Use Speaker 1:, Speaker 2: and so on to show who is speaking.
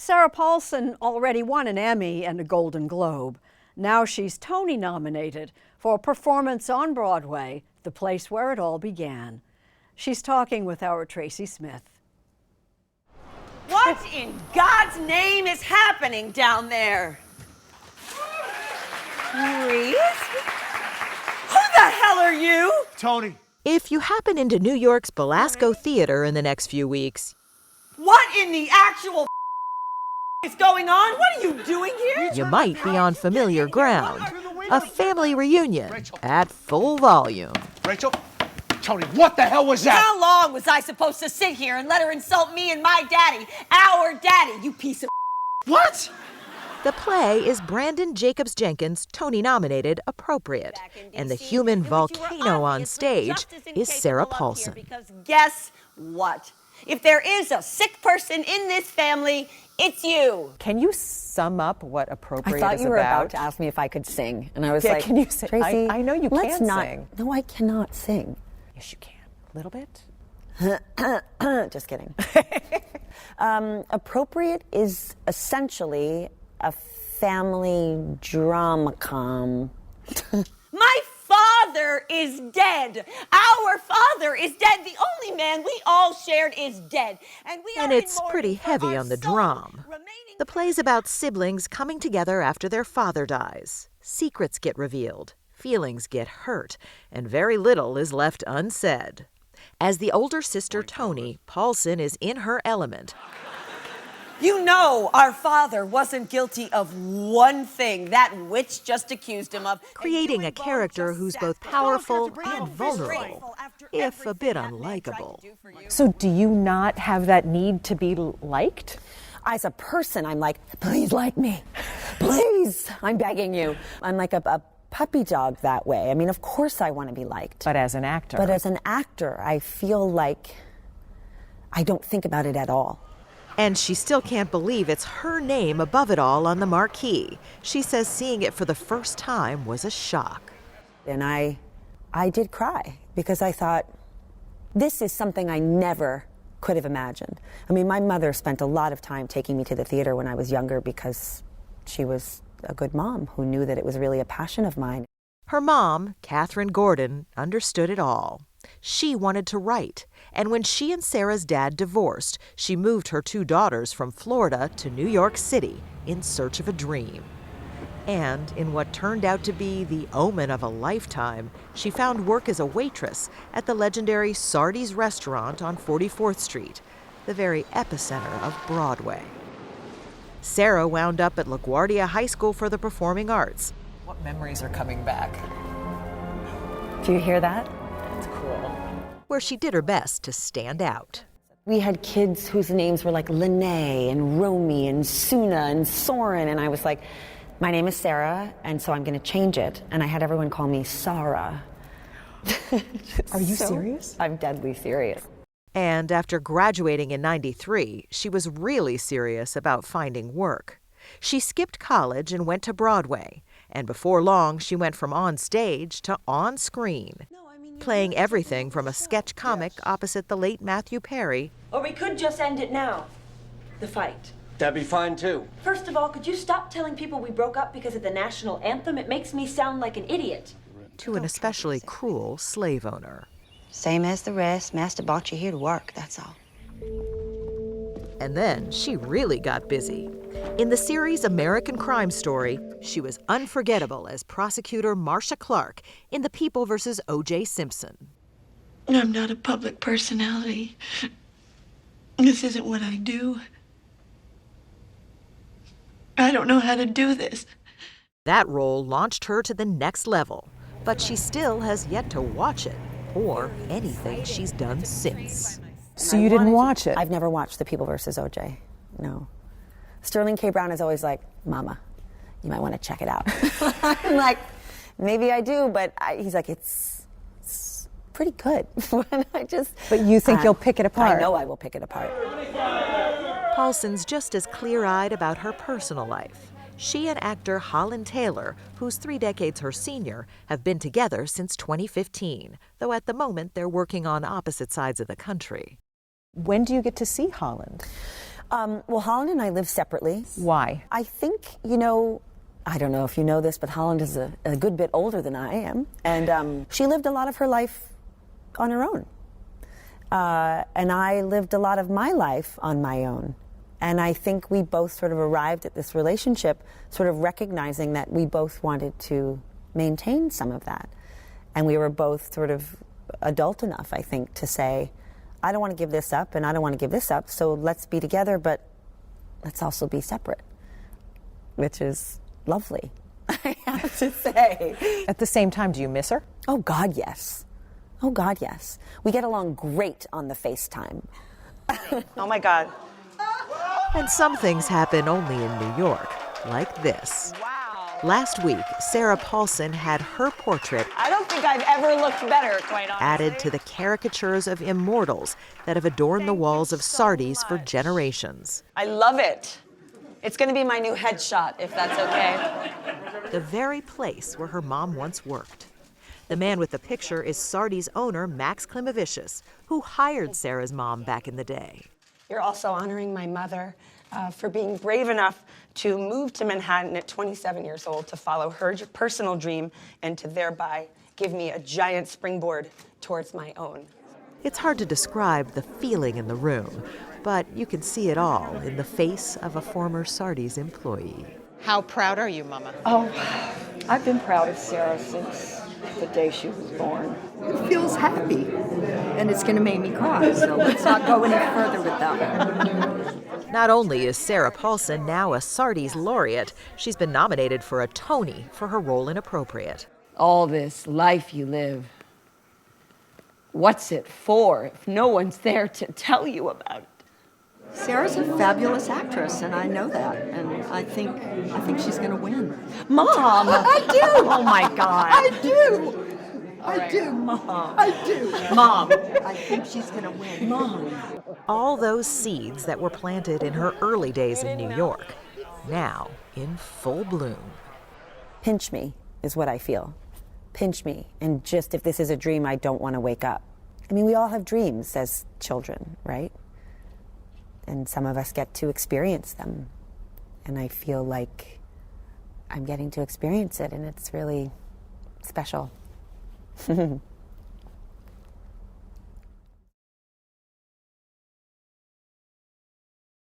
Speaker 1: Sarah Paulson already won an Emmy and a Golden Globe. Now she's Tony-nominated for a performance on Broadway, the place where it all began. She's talking with our Tracy Smith.
Speaker 2: What in God's name is happening down there? Reese? Who the hell are you?
Speaker 3: Tony.
Speaker 4: If you happen into New York's Belasco Theater in the next few weeks.
Speaker 2: What in the actual is going on? What are you doing here?
Speaker 4: You might be on familiar ground. A family reunion at full volume.
Speaker 3: Rachel? Tony, what the hell was that?
Speaker 2: How long was I supposed to sit here and let her insult me and my daddy? Our daddy, you piece of
Speaker 3: What?
Speaker 4: The play is Brandon Jacobs Jenkins' Tony-nominated Appropriate, and the human volcano on stage is Sarah Paulson.
Speaker 2: Because guess what? If there is a sick person in this family, it's you.
Speaker 5: Can you sum up what Appropriate is
Speaker 6: about?
Speaker 5: about?
Speaker 6: I thought you were about to ask me if I could sing, and I was like,
Speaker 5: can you sing?
Speaker 6: Tracy,
Speaker 5: I know you
Speaker 6: let's
Speaker 5: can
Speaker 6: not
Speaker 5: sing.
Speaker 6: No, I cannot sing.
Speaker 5: Yes, you can. A little bit.
Speaker 6: Just kidding. Appropriate is essentially a family drama-com.
Speaker 2: My father is dead. Our father is dead. The only man we all shared is dead. And
Speaker 4: It's pretty heavy on the drum. The play's about siblings coming together after their father dies. Secrets get revealed, feelings get hurt, and very little is left unsaid. As the older sister Tony, Paulson is in her element.
Speaker 2: You know our father wasn't guilty of one thing that witch just accused him of.
Speaker 4: Creating a character who's both powerful and vulnerable, if a bit unlikable.
Speaker 5: So do you not have that need to be liked?
Speaker 6: As a person, I'm like, please like me. Please, I'm begging you. I'm like a puppy dog that way. I mean, of course I want to be liked.
Speaker 5: But as an actor.
Speaker 6: But as an actor, I feel like I don't think about it at all.
Speaker 4: And she still can't believe it's her name above it all on the marquee. She says seeing it for the first time was a shock.
Speaker 6: And I did cry because I thought, this is something I never could have imagined. I mean, my mother spent a lot of time taking me to the theater when I was younger because she was a good mom who knew that it was really a passion of mine.
Speaker 4: Her mom, Katherine Gordon, understood it all. She wanted to write, and when she and Sarah's dad divorced, she moved her two daughters from Florida to New York City in search of a dream. And in what turned out to be the omen of a lifetime, she found work as a waitress at the legendary Sardi's restaurant on 44th Street, the very epicenter of Broadway. Sarah wound up at LaGuardia High School for the Performing Arts.
Speaker 5: What memories are coming back?
Speaker 6: Do you hear that?
Speaker 5: It's cool.
Speaker 4: Where she did her best to stand out.
Speaker 6: We had kids whose names were like Lene and Romy and Suna and Soren, and I was like, my name is Sarah, and so I'm going to change it. And I had everyone call me Sarah.
Speaker 5: Are you serious?
Speaker 6: I'm deadly serious.
Speaker 4: And after graduating in '93, she was really serious about finding work. She skipped college and went to Broadway, and before long she went from on stage to on screen, playing everything from a sketch comic opposite the late Matthew Perry.
Speaker 7: Or we could just end it now. The fight.
Speaker 3: That'd be fine, too.
Speaker 7: First of all, could you stop telling people we broke up because of the national anthem? It makes me sound like an idiot.
Speaker 4: To an especially cruel slave owner.
Speaker 8: Same as the rest. Master brought you here to work, that's all.
Speaker 4: And then she really got busy. In the series American Crime Story, she was unforgettable as prosecutor Marcia Clark in The People vs. O.J. Simpson.
Speaker 9: I'm not a public personality. This isn't what I do. I don't know how to do this.
Speaker 4: That role launched her to the next level, but she still has yet to watch it, or anything she's done since.
Speaker 5: So you didn't watch it?
Speaker 6: I've never watched The People versus OJ. No. Sterling K. Brown is always like, Mama, you might want to check it out. I'm like, maybe I do, but he's like, it's pretty good.
Speaker 5: But you think you'll pick it apart?
Speaker 6: I know I will pick it apart.
Speaker 4: Paulson's just as clear-eyed about her personal life. She and actor Holland Taylor, who's 3 decades her senior, have been together since 2015, though at the moment they're working on opposite sides of the country.
Speaker 5: When do you get to see Holland?
Speaker 6: Well, Holland and I live separately.
Speaker 5: Why?
Speaker 6: I think, I don't know if you know this, but Holland is a good bit older than I am. And she lived a lot of her life on her own. And I lived a lot of my life on my own. And I think we both sort of arrived at this relationship sort of recognizing that we both wanted to maintain some of that. And we were both sort of adult enough, I think, to say, I don't want to give this up and I don't want to give this up, so let's be together, but let's also be separate, which is lovely, I have to say.
Speaker 5: At the same time, do you miss her?
Speaker 6: Oh, God, yes. Oh, God, yes. We get along great on the FaceTime.
Speaker 10: Oh, my God.
Speaker 4: And some things happen only in New York, like this.
Speaker 10: Wow.
Speaker 4: Last week, Sarah Paulson had her portrait
Speaker 10: I don't think I've ever looked better, quite honestly.
Speaker 4: added to the caricatures of immortals that have adorned the walls of Sardi's for generations.
Speaker 10: I love it. It's going to be my new headshot, if that's okay.
Speaker 4: The very place where her mom once worked. The man with the picture is Sardi's owner, Max Klimovicius, who hired Sarah's mom back in the day.
Speaker 10: You're also honoring my mother for being brave enough to move to Manhattan at 27 years old to follow her personal dream and to thereby give me a giant springboard towards my own.
Speaker 4: It's hard to describe the feeling in the room, but you can see it all in the face of a former Sardi's employee.
Speaker 11: How proud are you, Mama?
Speaker 12: Oh, I've been proud of Sarah since the day she was born. It feels happy, and it's going to make me cry, so let's not go any further with that one.
Speaker 4: Not only is Sarah Paulson now a Sardi's laureate, she's been nominated for a Tony for her role in Appropriate.
Speaker 12: All this life you live, what's it for if no one's there to tell you about it? Sarah's a fabulous actress, and I know that, and I think she's going to win. Mom! I do! Oh, my God. I do! I do, Mom. I do. Mom, I think she's going to win. Mom.
Speaker 4: All those seeds that were planted in her early days in New York, now in full bloom.
Speaker 6: Pinch me is what I feel. Pinch me. And just if this is a dream, I don't want to wake up. I mean, we all have dreams as children, right? And some of us get to experience them. And I feel like I'm getting to experience it, and it's really special.